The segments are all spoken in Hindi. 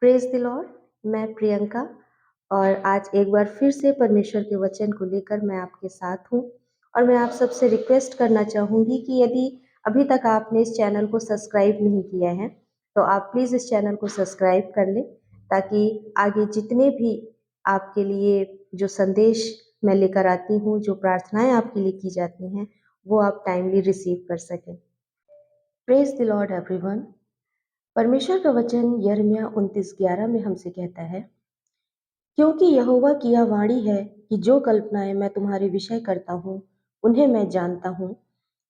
Praise the Lord. मैं प्रियंका और आज एक बार फिर से परमेश्वर के वचन को लेकर मैं आपके साथ हूँ और मैं आप सबसे रिक्वेस्ट करना चाहूँगी कि यदि अभी तक आपने इस चैनल को सब्सक्राइब नहीं किया है, तो आप प्लीज़ इस चैनल को सब्सक्राइब कर लें ताकि आगे जितने भी आपके लिए जो संदेश मैं लेकर आती हूँ, जो प्रार्थनाएँ आपके लिए की जाती हैं, वो आप टाइमली रिसीव कर सकें। Praise the Lord everyone. परमेश्वर का वचन यिर्मयाह 29:11 में हमसे कहता है, क्योंकि यहोवा की यह वाणी है कि जो कल्पनाएं मैं तुम्हारे विषय करता हूँ, उन्हें मैं जानता हूँ।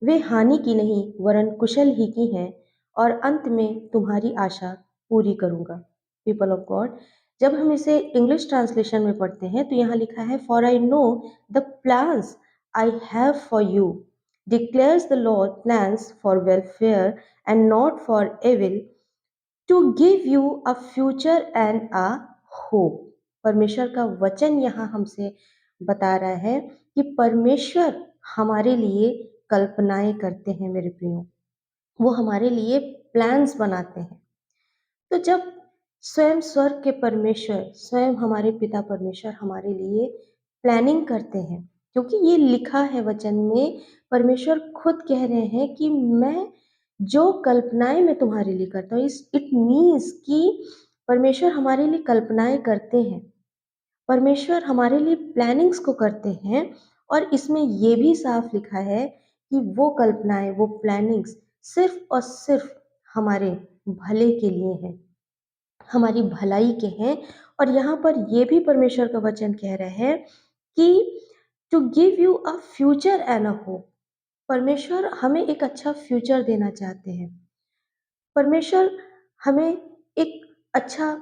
वे हानि की नहीं वरन कुशल ही की हैं और अंत में तुम्हारी आशा पूरी करूँगा। पीपल ऑफ गॉड, जब हम इसे इंग्लिश ट्रांसलेशन में पढ़ते हैं तो यहाँ लिखा है, for I know the plans I have for you declares the Lord, plans for welfare and not for evil, to give you a future and a hope. परमेश्वर का वचन यहाँ हमसे बता रहा है कि परमेश्वर हमारे लिए कल्पनाएं करते हैं मेरे प्रियो। वो हमारे लिए प्लान्स बनाते हैं। तो जब स्वयं स्वर्ग के परमेश्वर, स्वयं हमारे पिता परमेश्वर हमारे लिए प्लानिंग करते हैं, क्योंकि ये लिखा है वचन में, परमेश्वर खुद कह रहे हैं कि मैं जो कल्पनाएं मैं तुम्हारे लिए करता हूँ, इस इट मीन्स कि परमेश्वर हमारे लिए कल्पनाएं करते हैं। परमेश्वर हमारे लिए प्लानिंग्स को करते हैं और इसमें ये भी साफ लिखा है कि वो कल्पनाएं, वो प्लानिंग्स सिर्फ और सिर्फ हमारे भले के लिए हैं, हमारी भलाई के हैं। और यहाँ पर ये भी परमेश्वर का वचन कह रहा है कि to give you a future and a hope. परमेश्वर हमें एक अच्छा फ्यूचर देना चाहते हैं। परमेश्वर हमें एक अच्छा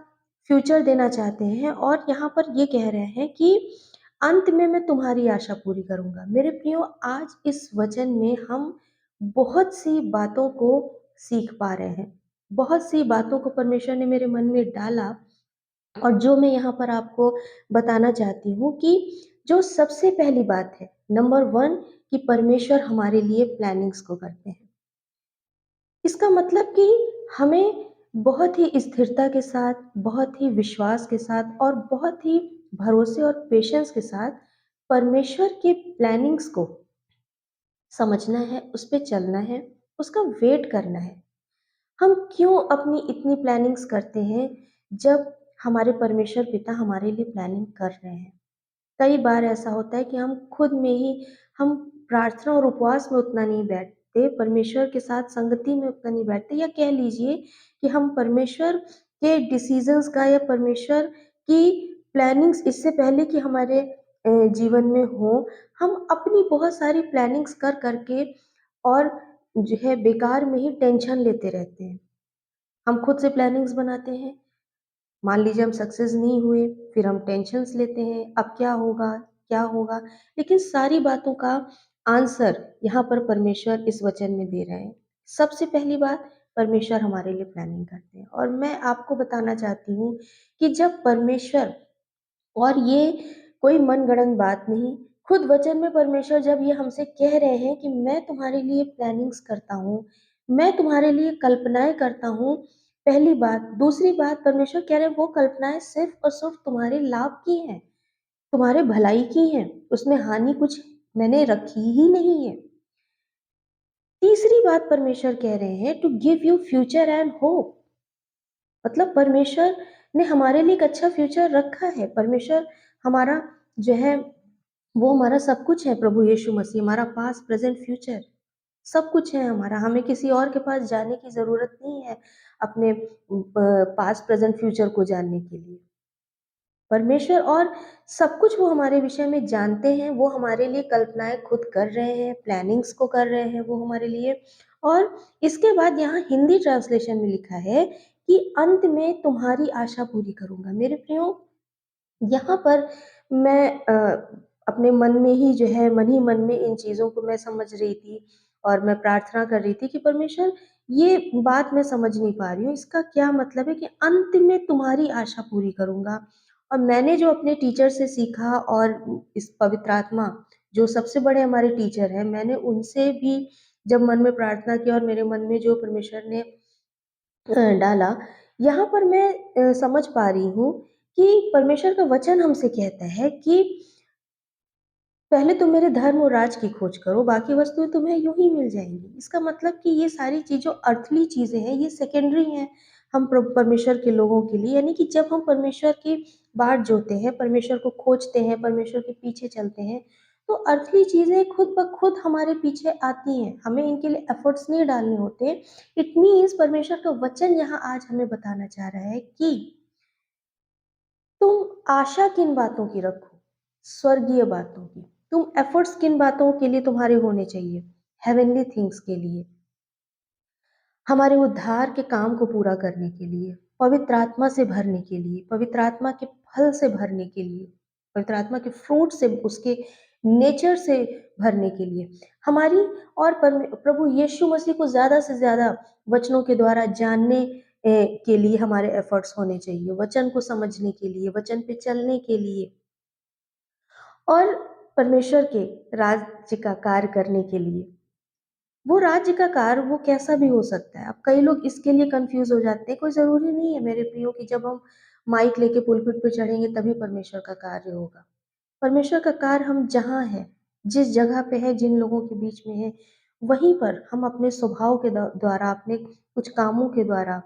फ्यूचर देना चाहते हैं और यहाँ पर ये कह रहे हैं कि अंत में मैं तुम्हारी आशा पूरी करूँगा। मेरे प्रियो, आज इस वचन में हम बहुत सी बातों को सीख पा रहे हैं। बहुत सी बातों को परमेश्वर ने मेरे मन में डाला और जो मैं यहाँ पर आपको बताना चाहती हूँ कि जो सबसे पहली बात है, नंबर 1, कि परमेश्वर हमारे लिए प्लानिंग्स को करते हैं। इसका मतलब कि हमें बहुत ही स्थिरता के साथ, बहुत ही विश्वास के साथ और बहुत ही भरोसे और पेशेंस के साथ परमेश्वर के प्लानिंग्स को समझना है, उस पे चलना है, उसका वेट करना है। हम क्यों अपनी इतनी प्लानिंग्स करते हैं जब हमारे परमेश्वर पिता हमारे लिए प्लानिंग कर रहे हैं? कई बार ऐसा होता है कि हम खुद में ही हम प्रार्थना और उपवास में उतना नहीं बैठते, परमेश्वर के साथ संगति में उतना नहीं बैठते, या कह लीजिए कि हम परमेश्वर के डिसीजंस का या परमेश्वर की प्लानिंग्स इससे पहले कि हमारे जीवन में हो, हम अपनी बहुत सारी प्लानिंग्स कर करके और जो है बेकार में ही टेंशन लेते रहते हैं। हम खुद से प्लानिंग्स बनाते हैं, मान लीजिए हम सक्सेस नहीं हुए, फिर हम टेंशन्स लेते हैं, अब क्या होगा, क्या होगा? लेकिन सारी बातों का आंसर यहाँ पर परमेश्वर इस वचन में दे रहे हैं। सबसे पहली बात, परमेश्वर हमारे लिए प्लानिंग करते हैं और मैं आपको बताना चाहती हूँ कि जब परमेश्वर, और ये कोई मनगढ़ंत बात नहीं, खुद वचन में परमेश्वर जब ये हमसे कह रहे हैं कि मैं तुम्हारे लिए प्लानिंग्स करता हूँ, मैं तुम्हारे लिए कल्पनाएँ करता हूँ, पहली बात। दूसरी बात, परमेश्वर कह रहे हैं वो कल्पनाएँ सिर्फ़ और सिर्फ़ तुम्हारे लाभ की हैं, तुम्हारे भलाई की हैं, उसमें हानि कुछ मैंने रखी ही नहीं है। तीसरी बात परमेश्वर कह रहे हैं, to give you future and hope. मतलब परमेश्वर ने हमारे लिए एक अच्छा फ्यूचर रखा है। परमेश्वर हमारा जो है, वो हमारा सब कुछ है। प्रभु यीशु मसीह हमारा पास्ट, प्रेज़ेंट, फ्यूचर सब कुछ है हमारा। हमें किसी और के पास जाने की ज़रूरत नहीं है अपने पास्ट, प्रेज़ेंट, फ्यूचर को जानने के लिए। परमेश्वर और सब कुछ वो हमारे विषय में जानते हैं, वो हमारे लिए कल्पनाएँ खुद कर रहे हैं, प्लानिंग्स को कर रहे हैं वो हमारे लिए। और इसके बाद यहाँ हिंदी ट्रांसलेशन में लिखा है कि अंत में तुम्हारी आशा पूरी करूँगा। मेरे प्रियो, यहाँ पर मैं अपने मन में ही जो है, मन ही मन में इन चीज़ों को मैं समझ रही थी और मैं प्रार्थना कर रही थी कि परमेश्वर, ये बात मैं समझ नहीं पा रही हूँ, इसका क्या मतलब है कि अंत में तुम्हारी आशा पूरी करूँगा। और मैंने जो अपने टीचर से सीखा और इस पवित्र आत्मा, जो सबसे बड़े हमारे टीचर हैं, मैंने उनसे भी जब मन में प्रार्थना की और मेरे मन में जो परमेश्वर ने डाला, यहाँ पर मैं समझ पा रही हूँ कि परमेश्वर का वचन हमसे कहता है कि पहले तुम मेरे धर्म और राज की खोज करो, बाकी वस्तुएँ तुम्हें यूँ ही मिल जाएँगी। इसका मतलब कि ये सारी चीज़ जो अर्थली चीज़ें हैं, ये सेकेंडरी हैं हम परमेश्वर के लोगों के लिए। यानी कि जब हम परमेश्वर की बाट जोहते हैं, परमेश्वर को खोजते हैं, परमेश्वर के पीछे चलते हैं, तो अर्थली चीज़ें खुद ब खुद हमारे पीछे आती हैं। हमें इनके लिए एफर्ट्स नहीं डालने होते। इट मीन्स परमेश्वर का वचन यहाँ आज हमें बताना चाह रहा है कि तुम आशा किन बातों की रखो? स्वर्गीय बातों की। तुम एफर्ट्स किन बातों के लिए तुम्हारे होने चाहिए? हेवेनली थिंग्स के लिए। हमारे उद्धार के काम को पूरा करने के लिए, पवित्र आत्मा से भरने के लिए, पवित्र आत्मा के फल से भरने के लिए, पवित्र आत्मा के फ्रूट से, उसके नेचर से भरने के लिए, हमारी और प्रभु यीशु मसीह को ज़्यादा से ज़्यादा वचनों के द्वारा जानने के लिए हमारे एफर्ट्स होने चाहिए, वचन को समझने के लिए, वचन पे चलने के लिए और परमेश्वर के राज्य का कार्य करने के लिए। वो राज्य का कार्य वो कैसा भी हो सकता है। अब कई लोग इसके लिए कन्फ्यूज़ हो जाते हैं, कोई ज़रूरी नहीं है मेरे प्रियो कि जब हम माइक लेके पुलपिट पे चढ़ेंगे तभी परमेश्वर का कार्य होगा। परमेश्वर का कार्य हम जहाँ हैं, जिस जगह पे है, जिन लोगों के बीच में है, वहीं पर हम अपने स्वभाव के द्वारा, अपने कुछ कामों के द्वारा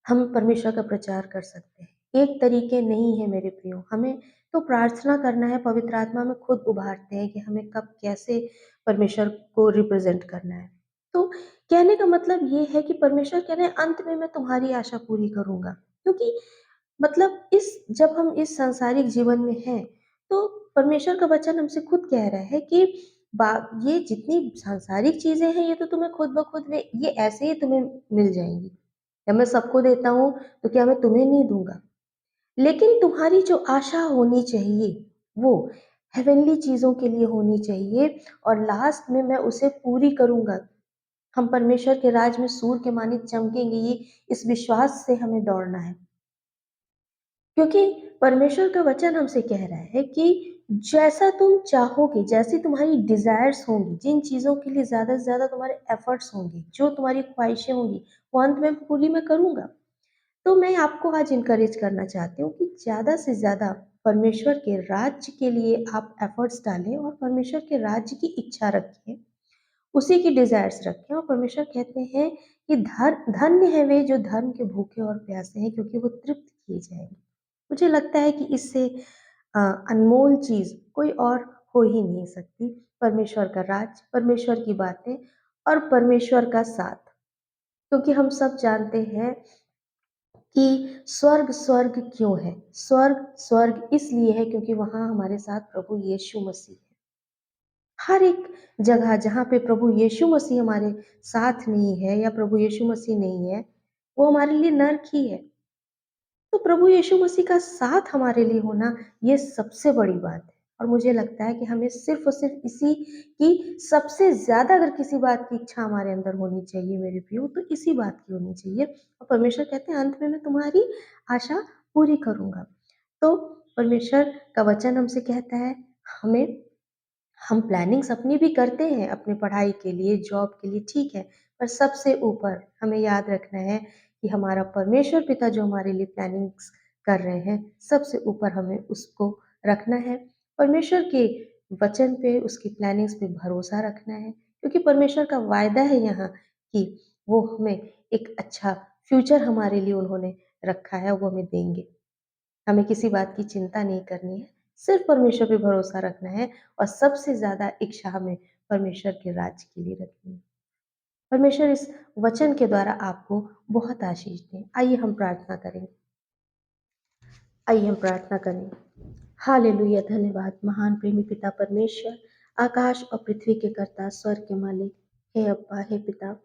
हम परमेश्वर का प्रचार कर सकते हैं। एक तरीके नहीं है मेरे प्रियो, हमें तो प्रार्थना करना है, पवित्र आत्मा में खुद उभारते हैं कि हमें कब कैसे परमेश्वर को रिप्रेज़ेंट करना है। तो कहने का मतलब ये है कि परमेश्वर कह रहे हैं अंत में मैं तुम्हारी आशा पूरी करूँगा। क्योंकि मतलब इस जब हम इस सांसारिक जीवन में हैं, तो परमेश्वर का वचन हमसे खुद कह रहा है कि बा ये जितनी सांसारिक चीज़ें हैं, ये तो तुम्हें खुद ब खुद वे ये ऐसे ही तुम्हें मिल जाएँगी। या मैं सबको देता हूँ, तो क्या मैं तुम्हें नहीं दूँगा? लेकिन तुम्हारी जो आशा होनी चाहिए, वो हेवेनली चीज़ों के लिए होनी चाहिए और लास्ट में मैं उसे पूरी करूँगा। हम परमेश्वर के राज में सूर्य के मानिक चमकेंगे, ये इस विश्वास से हमें दौड़ना है। क्योंकि परमेश्वर का वचन हमसे कह रहा है कि जैसा तुम चाहोगे, जैसी तुम्हारी डिज़ायर्स होंगी, जिन चीज़ों के लिए ज़्यादा से ज़्यादा तुम्हारे एफर्ट्स होंगे, जो तुम्हारी ख्वाहिशें होंगी, वो अंत में पूरी मैं करूँगा। तो मैं आपको आज एनकरेज करना चाहती हूँ कि ज़्यादा से ज़्यादा परमेश्वर के राज्य के लिए आप एफर्ट्स डालें और परमेश्वर के राज्य की इच्छा रखें, उसी की डिज़ायर्स रखें और परमेश्वर कहते हैं कि धन्य है वे जो धर्म के भूखे और प्यासे हैं क्योंकि वो तृप्त किए जाएँगे। मुझे लगता है कि इससे अनमोल चीज़ कोई और हो ही नहीं सकती। परमेश्वर का राज, परमेश्वर की बातें और परमेश्वर का साथ। क्योंकि हम सब जानते हैं कि स्वर्ग स्वर्ग क्यों है? स्वर्ग स्वर्ग इसलिए है क्योंकि वहाँ हमारे साथ प्रभु यीशु मसीह है। हर एक जगह जहाँ पे प्रभु यीशु मसीह हमारे साथ नहीं है या प्रभु यीशु मसीह नहीं है, वो हमारे लिए नर्क ही है। तो प्रभु यीशु मसीह का साथ हमारे लिए होना ये सबसे बड़ी बात है और मुझे लगता है कि हमें सिर्फ़ और सिर्फ़ इसी की सबसे ज़्यादा अगर किसी बात की इच्छा हमारे अंदर होनी चाहिए मेरे प्रियो, तो इसी बात की होनी चाहिए और परमेश्वर कहते हैं अंत में मैं तुम्हारी आशा पूरी करूँगा। तो परमेश्वर का वचन हमसे कहता है हमें हम प्लानिंग्स अपनी भी करते हैं अपनी पढ़ाई के लिए, जॉब के लिए, ठीक है। पर सबसे ऊपर हमें याद रखना है कि हमारा परमेश्वर पिता जो हमारे लिए प्लानिंग्स कर रहे हैं, सबसे ऊपर हमें उसको रखना है। परमेश्वर के वचन पे, उसकी प्लानिंग्स पे भरोसा रखना है, क्योंकि परमेश्वर का वायदा है यहाँ कि वो हमें एक अच्छा फ्यूचर हमारे लिए उन्होंने रखा है, वो हमें देंगे। हमें किसी बात की चिंता नहीं करनी है, सिर्फ़ परमेश्वर पे भरोसा रखना है और सबसे ज़्यादा इच्छा हमें परमेश्वर के राज्य के लिए रखनी है। परमेश्वर इस वचन के द्वारा आपको बहुत आशीष दें। आइए हम प्रार्थना करें। आइए हम प्रार्थना करें। हालेलुया! धन्यवाद महान प्रेमी पिता परमेश्वर, आकाश और पृथ्वी के कर्ता, स्वर्ग के मालिक, हे अब्बा, हे पिता,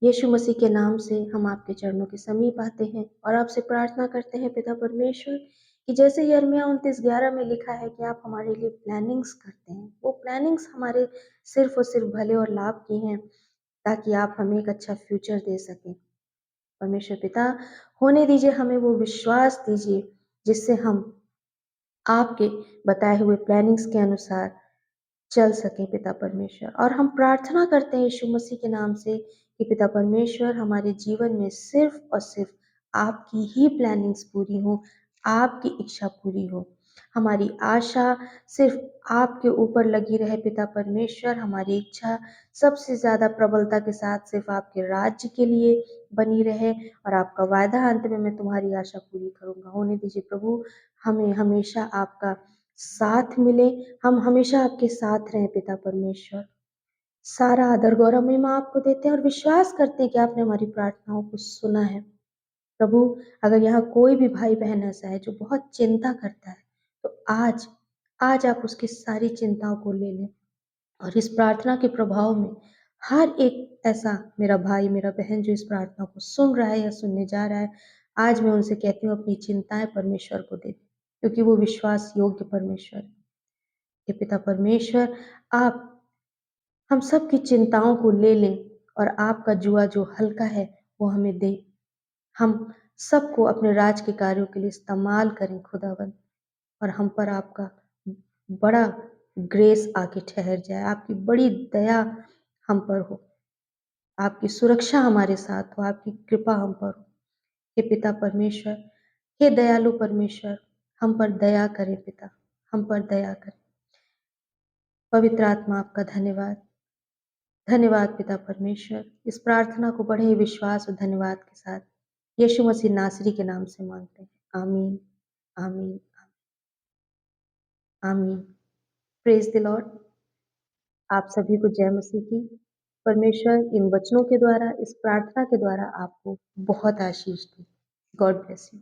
यीशु मसीह के नाम से हम आपके चरणों के समीप आते हैं और आपसे प्रार्थना करते हैं पिता परमेश्वर कि जैसे यिर्मयाह 29:11 में लिखा है कि आप हमारे लिए प्लानिंग्स करते हैं, वो प्लानिंग्स हमारे सिर्फ़ और सिर्फ़ भले और लाभ की हैं, ताकि आप हमें एक अच्छा फ्यूचर दे सकें। परमेश्वर पिता, होने दीजिए, हमें वो विश्वास दीजिए, जिससे हम आपके बताए हुए प्लानिंग्स के अनुसार चल सकें पिता परमेश्वर। और हम प्रार्थना करते हैं यीशु मसीह के नाम से कि पिता परमेश्वर हमारे जीवन में सिर्फ़ और सिर्फ़ आपकी ही प्लानिंग्स पूरी हों, आपकी इच्छा पूरी हो। हमारी आशा सिर्फ़ आपके ऊपर लगी रहे पिता परमेश्वर, हमारी इच्छा सबसे ज़्यादा प्रबलता के साथ सिर्फ़ आपके राज्य के लिए बनी रहे और आपका वायदा अंत में मैं तुम्हारी आशा पूरी करूँगा। होने दीजिए प्रभु, हमें हमेशा आपका साथ मिले, हम हमेशा आपके साथ रहें पिता परमेश्वर। सारा आदर, गौरव, महिमा आपको देते हैं और विश्वास करते हैं कि आपने हमारी प्रार्थनाओं को सुना है। प्रभु, अगर यहाँ कोई भी भाई-बहन ऐसा है जो बहुत चिंता करता है, तो आज आप उसकी सारी चिंताओं को ले लें और इस प्रार्थना के प्रभाव में हर एक ऐसा मेरा भाई, मेरा बहन जो इस प्रार्थना को सुन रहा है या सुनने जा रहा है, आज मैं उनसे कहती हूँ अपनी चिंताएँ परमेश्वर को दे दें, क्योंकि वो विश्वास योग्य परमेश्वर है। हे पिता परमेश्वर, आप हम सब की चिंताओं को ले लें और आपका जुआ जो हल्का है, वो हमें दें। हम सबको अपने राज के कार्यों के लिए इस्तेमाल करें खुदावंद और हम पर आपका बड़ा ग्रेस आके ठहर जाए, आपकी बड़ी दया हम पर हो, आपकी सुरक्षा हमारे साथ हो, आपकी कृपा हम पर हो। हे पिता परमेश्वर, हे दयालु परमेश्वर, हम पर दया करें पिता, हम पर दया करें। पवित्र आत्मा आपका धन्यवाद। धन्यवाद पिता परमेश्वर, इस प्रार्थना को बड़े ही विश्वास और धन्यवाद के साथ यीशु मसीह नासरी के नाम से मांगते हैं। आमीन, आमीन, आमीन। Praise the Lord. आप सभी को जय मसीह की। परमेश्वर इन वचनों के द्वारा, इस प्रार्थना के द्वारा आपको बहुत आशीष दे। God bless you.